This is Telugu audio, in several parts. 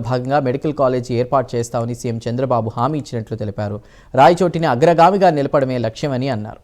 భాగంగా మెడికల్ కాలేజీ ఏర్పాటు చేస్తామని సీఎం చంద్రబాబు హామీ ఇచ్చినట్లు తెలిపారు. రాయచోటిని అగ్రగామిగా నిలపడమే లక్ష్యమని అన్నారు.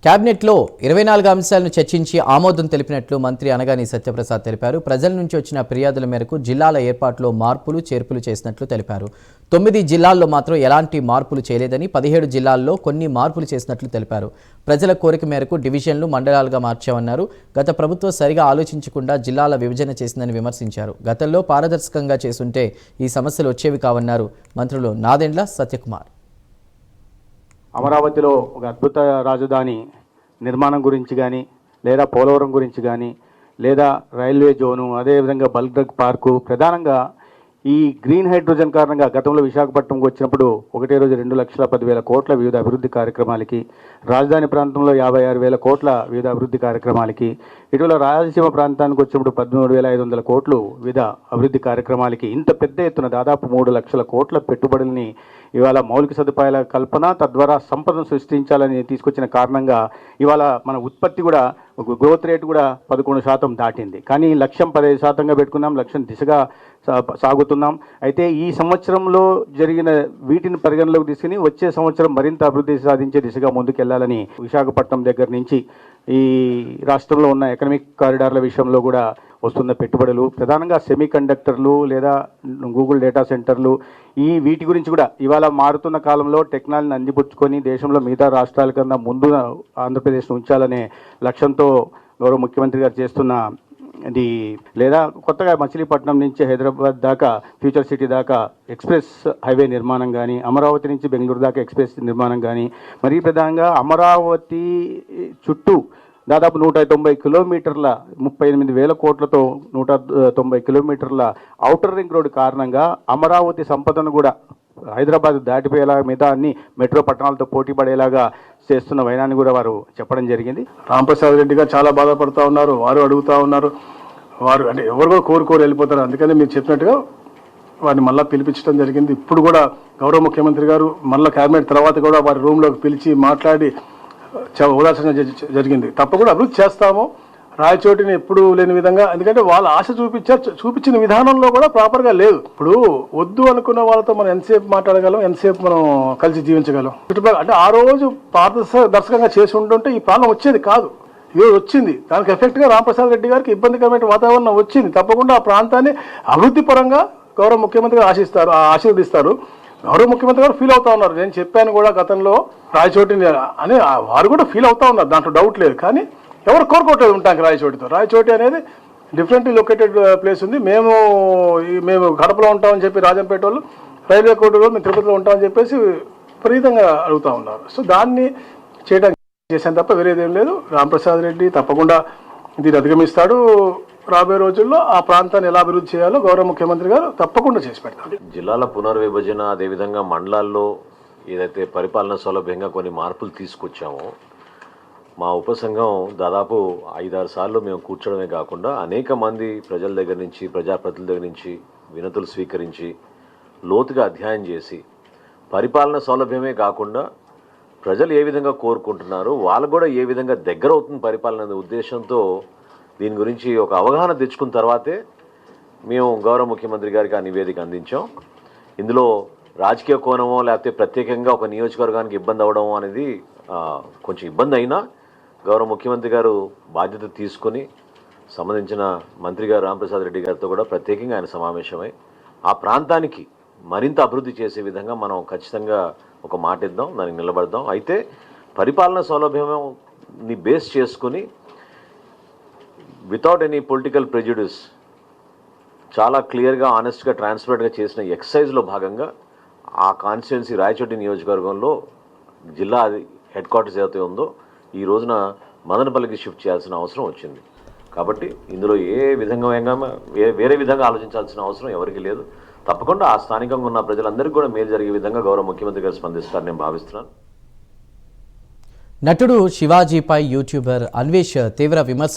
కేబినెట్లో 24 అంశాలను చర్చించి ఆమోదం తెలిపినట్లు మంత్రి అనగాని సత్యప్రసాద్ తెలిపారు. ప్రజల నుంచి వచ్చిన ఫిర్యాదుల మేరకు జిల్లాల ఏర్పాటులో మార్పులు చేర్పులు చేసినట్లు తెలిపారు. 9 జిల్లాల్లో మాత్రం ఎలాంటి మార్పులు చేయలేదని, 17 జిల్లాల్లో కొన్ని మార్పులు చేసినట్లు తెలిపారు. ప్రజల కోరిక మేరకు డివిజన్లు మండలాలుగా మార్చామన్నారు. గత ప్రభుత్వం సరిగా ఆలోచించకుండా జిల్లాల విభజన చేసిందని విమర్శించారు. గతంలో పారదర్శకంగా చేసుంటే ఈ సమస్యలు వచ్చేవి కావన్నారు మంత్రులు నాదెండ్ల సత్యకుమార్. అమరావతిలో ఒక అద్భుత రాజధాని నిర్మాణం గురించి కానీ, లేదా పోలవరం గురించి కానీ, లేదా రైల్వే జోను, అదేవిధంగా బల్క్ డ్రగ్ పార్కు, ప్రధానంగా ఈ గ్రీన్ హైడ్రోజన్ కారణంగా గతంలో విశాఖపట్నంకి వచ్చినప్పుడు ఒకటే రోజు 2,10,000 కోట్ల వివిధ అభివృద్ధి కార్యక్రమాలకి, రాజధాని ప్రాంతంలో 56,000 కోట్ల వివిధ అభివృద్ధి కార్యక్రమాలకి, ఇటీవల రాయలసీమ ప్రాంతానికి వచ్చినప్పుడు 13,500 కోట్లు వివిధ అభివృద్ధి కార్యక్రమాలకి, ఇంత పెద్ద ఎత్తున దాదాపు 3 లక్షల కోట్ల పెట్టుబడుల్ని ఇవాళ మౌలిక సదుపాయాల కల్పన, తద్వారా సంపదను సృష్టించాలని తీసుకొచ్చిన కారణంగా ఇవాళ మన ఉత్పత్తి కూడా గ్రోత్ రేటు కూడా 11% దాటింది. కానీ లక్ష్యం 15%గా పెట్టుకున్నాం, లక్ష్యం దిశగా సాగుతున్నాం. అయితే ఈ సంవత్సరంలో జరిగిన వీటిని పరిగణలోకి తీసుకుని వచ్చే సంవత్సరం మరింత అభివృద్ధి సాధించే దిశగా ముందుకెళ్లాలని విశాఖపట్నం దగ్గర నుంచి ఈ రాష్ట్రంలో ఉన్న ఎకనామిక్ కారిడార్ల విషయంలో కూడా వస్తున్న పెట్టుబడులు, ప్రధానంగా సెమీ కండక్టర్లు లేదా గూగుల్ డేటా సెంటర్లు, వీటి గురించి కూడా ఇవాళ మారుతున్న కాలంలో టెక్నాలజీని అందిపుచ్చుకొని దేశంలో మిగతా రాష్ట్రాల కన్నా ముందు ఆంధ్రప్రదేశ్ను ఉంచాలనే లక్ష్యంతో గౌరవ ముఖ్యమంత్రి గారు చేస్తున్న ఇది, లేదా కొత్తగా మచిలీపట్నం నుంచి హైదరాబాద్ దాకా ఫ్యూచర్ సిటీ దాకా ఎక్స్ప్రెస్ హైవే నిర్మాణం కానీ, అమరావతి నుంచి బెంగళూరు దాకా ఎక్స్ప్రెస్ నిర్మాణం కానీ, మరీ ప్రధానంగా అమరావతి చుట్టూ దాదాపు 190 కిలోమీటర్ల 38,000 కోట్లతో 190 కిలోమీటర్ల ఔటర్ రింగ్ రోడ్డు కారణంగా అమరావతి సంపదను కూడా హైదరాబాద్ దాటిపోయేలాగా మిగతా అన్ని మెట్రో పట్టణాలతో పోటీ పడేలాగా చేస్తున్న వైనాన్ని కూడా వారు చెప్పడం జరిగింది. రాంప్రసాద్ రెడ్డి గారు చాలా బాధపడుతూ ఉన్నారు. వారు అడుగుతూ ఉన్నారు, వారు అంటే ఎవరు కూడా కోరుకోరు వెళ్ళిపోతారు. అందుకని మీరు చెప్పినట్టుగా వారిని మళ్ళీ పిలిపించడం జరిగింది. ఇప్పుడు కూడా గౌరవ ముఖ్యమంత్రి గారు మళ్ళీ క్యాబినెట్ తర్వాత కూడా వారి రూమ్లోకి పిలిచి మాట్లాడి ఓదార్చన జరిగింది. తప్పకుండా అభివృద్ధి చేస్తాము. రాయచోటిని ఎప్పుడు లేని విధంగా, ఎందుకంటే వాళ్ళ ఆశ చూపించిన విధానంలో కూడా ప్రాపర్గా లేదు. ఇప్పుడు వద్దు అనుకున్న వాళ్ళతో మనం ఎంతసేపు మాట్లాడగలం, ఎంతసేపు మనం కలిసి జీవించగలం. చుట్టుపక్కల అంటే ఆ రోజు పారదర్శకంగా చేసి ఉంటుంటే ఈ ప్రాబ్లం వచ్చేది కాదు. ఈరోజు వచ్చింది. దానికి ఎఫెక్ట్గా రాంప్రసాద్ రెడ్డి గారికి ఇబ్బందికరమైన వాతావరణం వచ్చింది. తప్పకుండా ఆ ప్రాంతాన్ని అభివృద్ధి పరంగా గౌరవ ముఖ్యమంత్రి గారు ఆశీర్వదిస్తారు. గౌరవ ముఖ్యమంత్రి గారు ఫీల్ అవుతా ఉన్నారు. నేను చెప్పాను కూడా గతంలో రాయచోటిని అని, వారు కూడా ఫీల్ అవుతా ఉన్నారు, దాంట్లో డౌట్ లేదు. కానీ ఎవరు కోరుకోవట్లేదు ఉంటానికి రాయచోటితో. రాయచోటి అనేది డిఫరెంట్లీ లొకేటెడ్ ప్లేస్ ఉంది. మేము కడపలో ఉంటామని చెప్పి రాజంపేట వాళ్ళు, రైల్వే కోర్టులో మేము తిరుపతిలో ఉంటామని చెప్పేసి విపరీతంగా అడుగుతూ ఉన్నారు. సో దాన్ని చేయడానికి చేశాను తప్ప వేరేదేం లేదు. రాంప్రసాద్ రెడ్డి తప్పకుండా దీన్ని అధిగమిస్తాడు. రాబోయే రోజుల్లో ఆ ప్రాంతాన్ని ఎలా అభివృద్ధి చేయాలో గౌరవ ముఖ్యమంత్రి గారు తప్పకుండా చేసి పెడతారు. జిల్లాల పునర్విభజన, అదేవిధంగా మండలాల్లో ఏదైతే పరిపాలన సౌలభ్యంగా కొన్ని మార్పులు తీసుకొచ్చామో, మా ఉపసంఘం దాదాపు 5-6 సార్లు మేము కూర్చోడమే కాకుండా అనేక మంది ప్రజల దగ్గర నుంచి, ప్రజాప్రతినిధుల దగ్గర నుంచి వినతులు స్వీకరించి లోతుగా అధ్యయనం చేసి పరిపాలన సౌలభ్యమే కాకుండా ప్రజలు ఏ విధంగా కోరుకుంటున్నారు, వాళ్ళు కూడా ఏ విధంగా దగ్గర అవుతుంది పరిపాలన అనే ఉద్దేశంతో దీని గురించి ఒక అవగాహన తెచ్చుకున్న తర్వాతే మేము గౌరవ ముఖ్యమంత్రి గారికి ఆ నివేదిక అందించాం. ఇందులో రాజకీయ కోణమో లేకపోతే ప్రత్యేకంగా ఒక నియోజకవర్గానికి ఇబ్బంది అవ్వడం అనేది కొంచెం ఇబ్బంది అయినా గౌరవ ముఖ్యమంత్రి గారు బాధ్యత తీసుకొని సంబంధించిన మంత్రి గారు రాంప్రసాద్ రెడ్డి గారితో కూడా ప్రత్యేకంగా ఆయన సమావేశమై ఆ ప్రాంతానికి మరింత అభివృద్ధి చేసే విధంగా మనం ఖచ్చితంగా ఒక మాట ఇద్దాం, దానికి నిలబడదాం. అయితే పరిపాలన సౌలభ్యాన్ని బేస్ చేసుకుని వితౌట్ ఎనీ పొలిటికల్ ప్రెజుడిస్ చాలా క్లియర్గా, ఆనెస్ట్గా, ట్రాన్స్పరెంట్గా చేసిన ఎక్సర్సైజ్లో భాగంగా ఆ కాన్స్టిట్యున్సీ రాయచోటి నియోజకవర్గంలో జిల్లా హెడ్ క్వార్టర్స్ ఏదైతే ఉందో ఈ రోజున మదనపల్లికి షిఫ్ట్ చేయాల్సిన అవసరం వచ్చింది. కాబట్టి ఇందులో వేరే విధంగా ఆలోచించాల్సిన అవసరం ఎవరికి లేదు. తప్పకుండా ఆ స్థానికంగా ఉన్న ప్రజలందరికీ కూడా మేలు జరిగే విధంగా గౌరవ ముఖ్యమంత్రి గారు స్పందిస్తారని నేను భావిస్తున్నాను. నటుడు శివాజీపై యూట్యూబర్ అన్వేష్ తీవ్ర విమర్శ